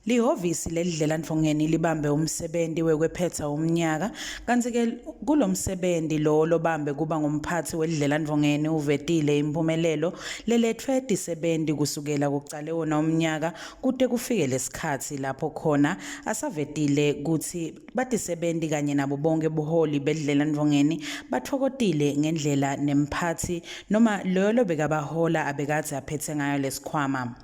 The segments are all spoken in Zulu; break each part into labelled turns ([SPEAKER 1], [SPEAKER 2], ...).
[SPEAKER 1] Lihhovisi ledlelandfongeni libambe umsebenzi wekwephetha umnyaka kanti ke kulomsebenzi lo lobambe kuba ngumphathi wedlelandfongeni uvetile impumelelo lelethwe disebenzi kusukela kucale wona umnyaka kude kufike lesikhathi lapho khona asavetile kuthi badisebenzi kanye nabo bonke buholi bedlelandfongeni bathokotile ngendlela nemphathi noma lo bekabahola abekade aphethe ngayo lesikhwama.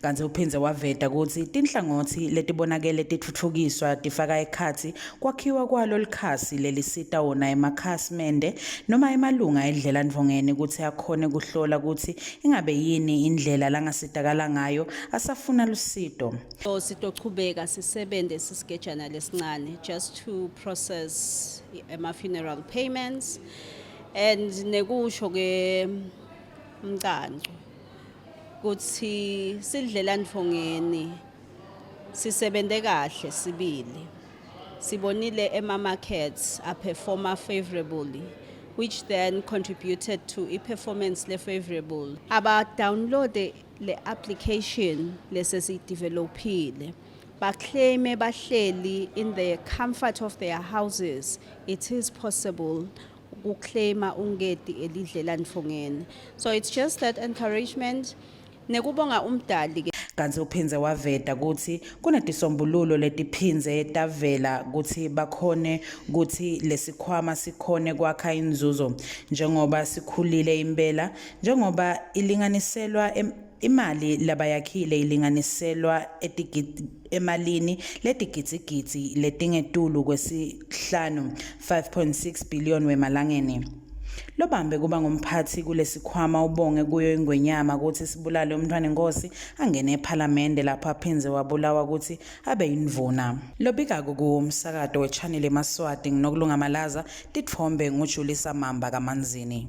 [SPEAKER 1] Kanti uphindze waveta ukuthi tinhlangothi letibonakele tithuthukiswa tifaka ekhathi kwakhiwa kwalo likhasi lelisita wona emakhasimende noma emalunga edlelandfongeni ukuthi akhone kuhlola ukuthi ingabe yini indlela langasitakala ngayo asafuna lusito.
[SPEAKER 2] So sitochubeka sisebende sisigejana lesincane just to process ama-funeral payments and nekusho ke mcanco kuthi sidlelandfongeni sisebende kahle sibili sibonile ema-markets performa favorably which then contributed to i-performance le-favorable. Aba-download le application lesesidevelopile baclaim bahleli in the comfort of their houses. It is possible ukuclaima ungedi elidlelandfongeni. So it's just that encouragement nekubonga umdali.
[SPEAKER 1] Kanti uphindze waveta ukuthi kunetisombululo letiphinze tavela ukuthi bakhone ukuthi lesikhwama sikhone kwakha inzuzo njengoba sikhulile impela njengoba ilinganiselwa imali labayakhile ilinganiselwa emalini letigitsigitsi letingetulu kwesihlanu 5.6 billion wemalangeni. Lobambe kuba ngumphathi kulesikhwama ubonge kuyo ingwenyama ukuthi sibulale umntwana inkosi angene eParliament lapho aphinze wabulawa ukuthi abe yindvuna. Lobikako kuumsakato wechannel eMaswati nginokulunga malaza titfombe nguJulisa Mamba kaManzini.